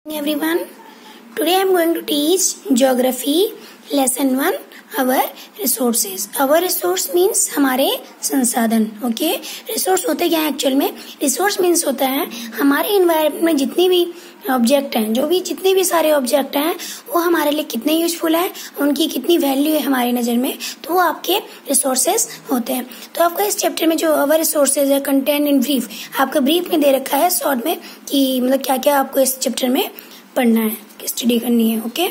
Everyone, today I am going to teach geography lesson 1 our resources. Our resource means हमारे संसाधन. Okay, resource होते क्या है actual में? रिसोर्स मीन्स होता है हमारे एनवायरमेंट में जितनी भी ऑब्जेक्ट हैं, जितने भी सारे ऑब्जेक्ट हैं वो हमारे लिए कितने यूजफुल हैं, उनकी कितनी वैल्यू है हमारी नजर में, तो वो आपके रिसोर्सेज होते हैं. तो आपका इस चैप्टर में जो अवर रिसोर्सेज है कंटेंट इन ब्रीफ, आपका ब्रीफ में दे रखा है शॉर्ट में कि मतलब क्या क्या आपको इस चैप्टर में पढ़ना है, स्टडी करनी है. ओके,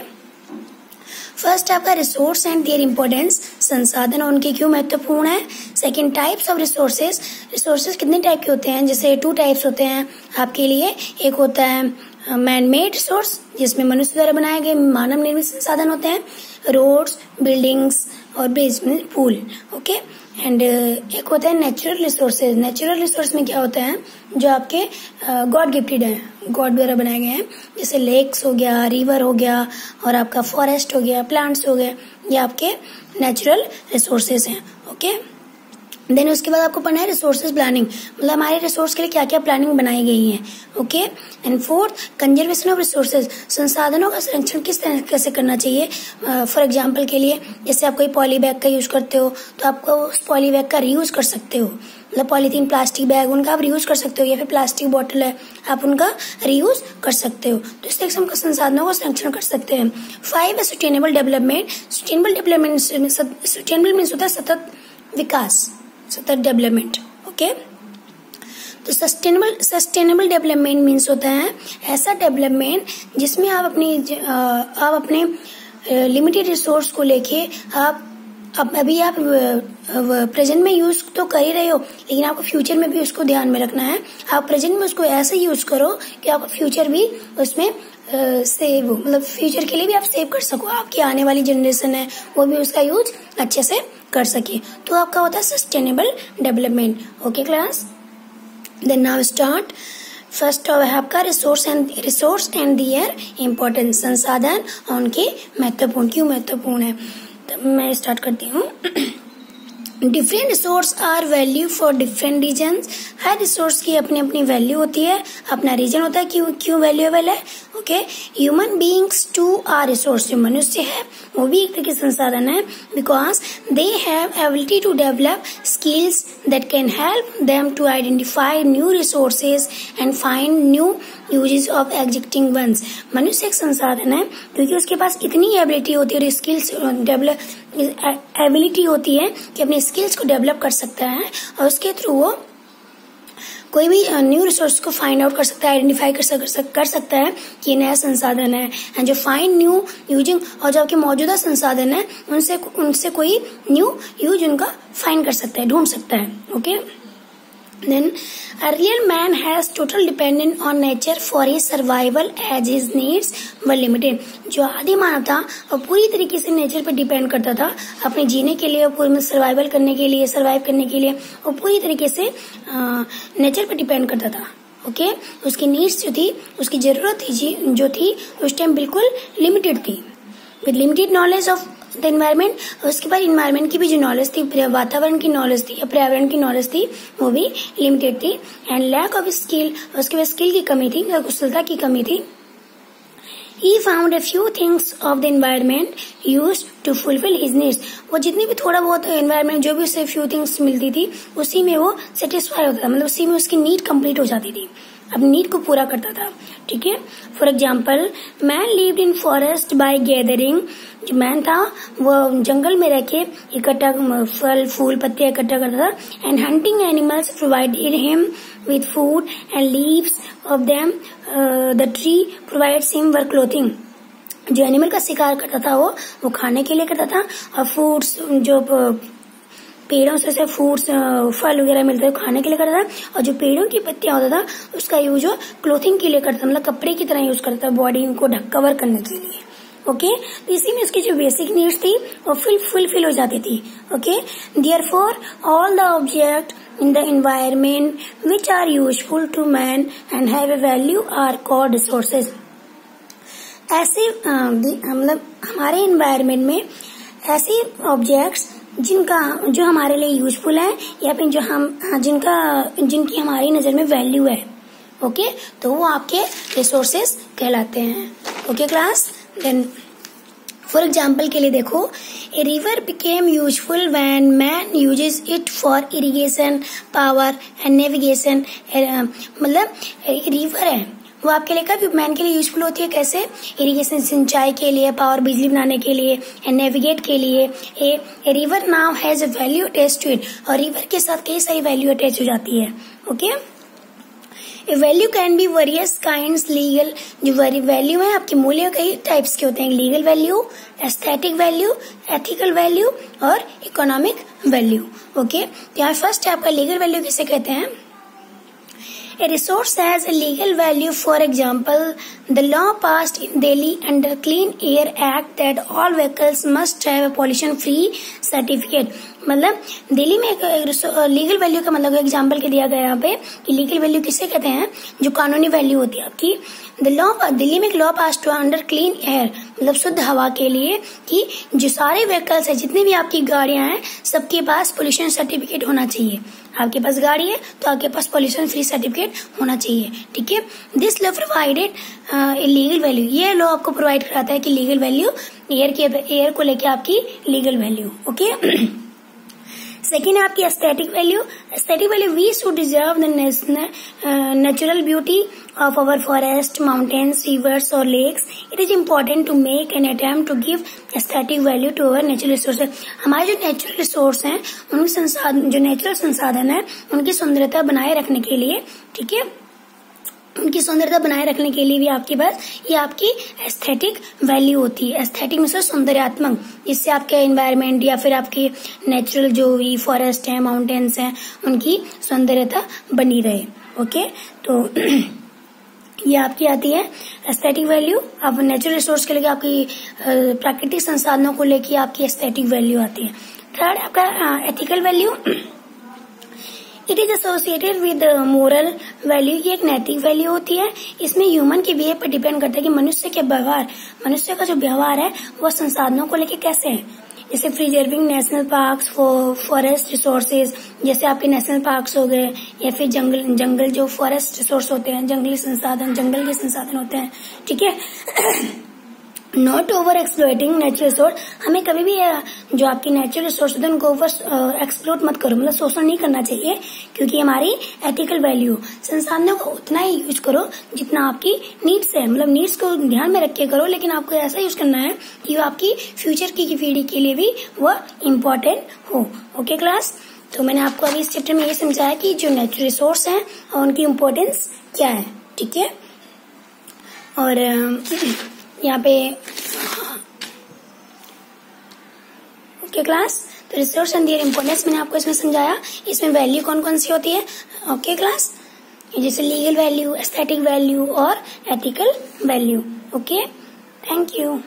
फर्स्ट आपका रिसोर्स एंड देयर इम्पोर्टेंस, संसाधन और उनके क्यों महत्वपूर्ण है. Second types of resources, resources कितने टाइप के होते हैं, जैसे 2 टाइप्स होते हैं आपके लिए. एक होता है मैन मेड रिसोर्स जिसमें मनुष्य द्वारा बनाए गए मानव निर्मित संसाधन होते हैं, रोड्स, बिल्डिंग्स और ब्रिज, पुल. ओके, एंड एक होता है नेचुरल रिसोर्सेज. नेचुरल रिसोर्स में क्या होता है जो आपके गॉड गिफ्टेड है, गॉड द्वारा बनाए गए हैं, जैसे लेक्स हो गया, रिवर हो गया और आपका फॉरेस्ट हो गया, प्लांट्स हो गए, ये आपके नेचुरल रिसोर्सेज हैं. ओके, देन उसके बाद आपको पढ़ना है रिसोर्सेज प्लानिंग, मतलब हमारे रिसोर्स के लिए क्या क्या प्लानिंग बनाई गई है. Okay, and fourth conservation of resources, संसाधनों का संरक्षण किस तरह कैसे करना चाहिए. फॉर एग्जांपल के लिए जैसे आप कोई पॉली बैग का यूज करते हो तो आपको उस पॉली बैग का रीयूज कर सकते हो, मतलब पॉलीथीन प्लास्टिक बैग उनका आप रीयूज कर सकते हो, या फिर प्लास्टिक बॉटल है आप उनका रीयूज कर सकते हो. तो इस तरह से हम संसाधनों का संरक्षण कर सकते हैं. 5 सस्टेनेबल डेवलपमेंट. सस्टेनेबल मीन्स होता है सतत विकास, सतत डेवलपमेंट. ओके, तो सस्टेनेबल डेवलपमेंट मीन्स होता है ऐसा डेवलपमेंट जिसमें आप अपने लिमिटेड रिसोर्स को लेके आप प्रेजेंट में यूज तो कर ही रहे हो, लेकिन आपको फ्यूचर में भी उसको ध्यान में रखना है. आप प्रेजेंट में उसको ऐसे यूज करो कि आपको फ्यूचर भी उसमें सेव, मतलब फ्यूचर के लिए भी आप सेव कर सको, आपकी आने वाली जनरेशन है वो भी उसका यूज अच्छे से कर सके. तो आपका होता है sustainable development. Okay class, then now start. First है आपका रिसोर्स एंड दियर इम्पोर्टेंस, संसाधन और उनके महत्वपूर्ण क्यों महत्वपूर्ण है. तो मैं स्टार्ट करती हूँ. Different resource are value for different reasons. हर रिसोर्स की अपनी अपनी वैल्यू होती है, अपना रीजन होता है क्यों वैल्यूएबल है. Okay, human beings too are resource, जो मनुष्य है वो भी एक तरह के संसाधन है, because they have ability to develop skills that can help them to identify new resources and find new uses of existing ones. मनुष्य एक संसाधन है क्योंकि उसके पास इतनी एबिलिटी होती है और स्किल्स एबिलिटी होती है कि अपने स्किल्स को डेवलप कर सकता है और उसके थ्रू वो कोई भी न्यू रिसोर्स को फाइंड आउट कर सकता है, आइडेंटिफाई कर सकता है कि ये नया संसाधन है, एंड जो फाइंड न्यू यूजिंग, और जो आपके मौजूदा संसाधन है उनसे कोई न्यू यूज उनका फाइंड कर सकता है, ढूंढ सकता है. Okay, then earlier man has total dependent on nature for his survival as his needs were limited. जो आदि मानव था वो पूरी तरीके से नेचर पर डिपेंड करता था अपने जीने के लिए, पूरे सर्वाइव करने के लिए वो पूरी तरीके से नेचर पर डिपेंड करता था. ओके, उसकी नीड्स जो थी, उसकी जरूरत जो थी उस टाइम बिल्कुल लिमिटेड थी, with limited knowledge of the environment. उसके बाद एनवायरमेंट की भी जो नॉलेज थी, वातावरण की नॉलेज थी या पर्यावरण की नॉलेज थी, वो भी लिमिटेड थी. एंड लैक ऑफ स्किल, उसके बाद स्किल की कमी थी, कुशलता की कमी थी. He found a few things of the environment used to fulfill his needs. वो जितनी भी थोड़ा बहुत एनवायरमेंट जो भी उसे few things मिलती थी उसी में वो सेटिस्फाई होता था, मतलब उसी में उसकी नीड कंप्लीट हो जाती थी, अपनी नीड को पूरा करता था. ठीक है, for example man lived in forest by gathering. जो मैन था वो जंगल में रह के इकट्ठा फल फूल पत्ते इकट्ठा करता था. And hunting animals provided him with food and leaves of them. The tree provides him were clothing. जो एनिमल का शिकार करता था वो खाने के लिए करता था, और फूड्स जो पेड़ों से फ्रूट्स फल वगैरह मिलते थे खाने के लिए करता था, और जो पेड़ों की पत्तियां होता था उसका यूज क्लोथिंग के लिए करता था, मतलब कपड़े की तरह यूज करता था बॉडी को कवर करने के लिए. ओके, तो इसी में उसकी जो बेसिक नीड्स थी वो फुलफिल हो जाती थी. Okay, therefore all the object in the environment which are useful to man and have a value are called resources. ऐसे मतलब हमारे एनवायरमेंट में ऐसे ऑब्जेक्ट्स जो हमारे लिए यूजफुल है या फिर जिनकी हमारी नजर में वैल्यू है, ओके, तो वो आपके रिसोर्सेज कहलाते हैं। Okay class, then for example के लिए देखो, a river became useful when man uses it for irrigation, power and navigation. मतलब रिवर है वो आपके लिए कब मैन के लिए यूजफुल होती है, कैसे? इरिगेशन, सिंचाई के लिए, पावर, बिजली बनाने के लिए, एंड नेविगेट के लिए। A river now has a value attached to it, और रिवर के साथ कई सारी वैल्यू अटैच हो जाती है। Okay, a value can be various kinds. Legal, जो वैल्यू है आपके मूल्य कई टाइप्स के होते हैं, legal value, aesthetic value, ethical value और इकोनॉमिक वैल्यू। ओके, तो यहाँ फर्स्ट आपका लीगल वैल्यू किसे कहते हैं? A resource has a legal value. For example, the law passed in Delhi under Clean Air Act that all vehicles must have a pollution-free certificate. मतलब दिल्ली में एक legal value का मतलब एग्जाम्पल के दिया गया यहाँ पे कि लीगल वैल्यू किसे कहते हैं? जो कानूनी वैल्यू होती है आपकी। द लॉ, दिल्ली में एक लॉ पास हुआ अंडर क्लीन एयर, मतलब शुद्ध हवा के लिए, कि जो सारे व्हीकल्स है, जितनी भी आपकी गाड़ियां हैं, सबके पास पोल्यूशन सर्टिफिकेट होना चाहिए। आपके पास गाड़ी है तो आपके पास पोल्यूशन फ्री सर्टिफिकेट होना चाहिए। ठीक है, this law provided legal value, ये लॉ आपको प्रोवाइड कराता है कि लीगल वैल्यू, एयर को लेके आपकी लीगल वैल्यू। ओके, सेकेंड है आपकी aesthetic value. Aesthetic value, we should deserve the natural beauty of our forest, mountains, rivers or lakes. It is important to make an attempt to give aesthetic value to our natural resources. हमारे जो natural resource हैं, उनके संसाधन, जो natural संसाधन है, उनकी सुंदरता बनाए रखने के लिए, ठीक है, उनकी सुंदरता बनाए रखने के लिए भी आपके पास ये आपकी एस्थेटिक वैल्यू होती है। एस्थेटिक में से सौंदर्यात्मक, जिससे आपके एनवायरमेंट या फिर आपकी नेचुरल जो भी फॉरेस्ट है, माउंटेन्स हैं, उनकी सौंदर्यता बनी रहे। ओके, तो ये आपकी आती है एस्थेटिक वैल्यू। अब नेचुरल रिसोर्स के लिए आपकी प्राकृतिक संसाधनों को लेकर आपकी एस्थेटिक वैल्यू आती है। थर्ड आपका ethical value, it is associated with moral value, की एक नैतिक वैल्यू होती है। इसमें ह्यूमन के बिहेव पर डिपेंड करता है कि मनुष्य के व्यवहार, मनुष्य का जो व्यवहार है वो संसाधनों को लेकर कैसे है। जैसे preserving national parks, forest resources, जैसे आपके नेशनल पार्क्स हो गए, या फिर जंगल जो फॉरेस्ट रिसोर्स होते हैं, जंगली संसाधन, जंगल के संसाधन होते हैं। ठीक है, not over exploiting natural resource, हमें कभी भी जो आपकी नेचुरल रिसोर्स होते हैं उनको ओवर एक्सप्लोट मत करो, मतलब शोषण नहीं करना चाहिए, क्योंकि हमारी एथिकल वैल्यू, संसाधनों को उतना ही यूज करो जितना आपकी नीड्स है, मतलब नीड्स को ध्यान में रख के करो, लेकिन आपको ऐसा यूज करना है कि वो आपकी फ्यूचर की पीढ़ी के लिए भी वो इम्पोर्टेंट हो। ओके क्लास, तो मैंने आपको अभी इस चैप्टर में ये समझाया कि जो नेचुरल रिसोर्स है और उनकी इम्पोर्टेंस क्या है। ठीक है, और यहाँ पे ओके क्लास, तो रिसोर्स एंड देयर इम्पोर्टेंस मैंने आपको इसमें समझाया। इसमें वैल्यू कौन कौन सी होती है। ओके क्लास, जैसे लीगल वैल्यू, एस्थेटिक वैल्यू और ethical value. Okay, thank you.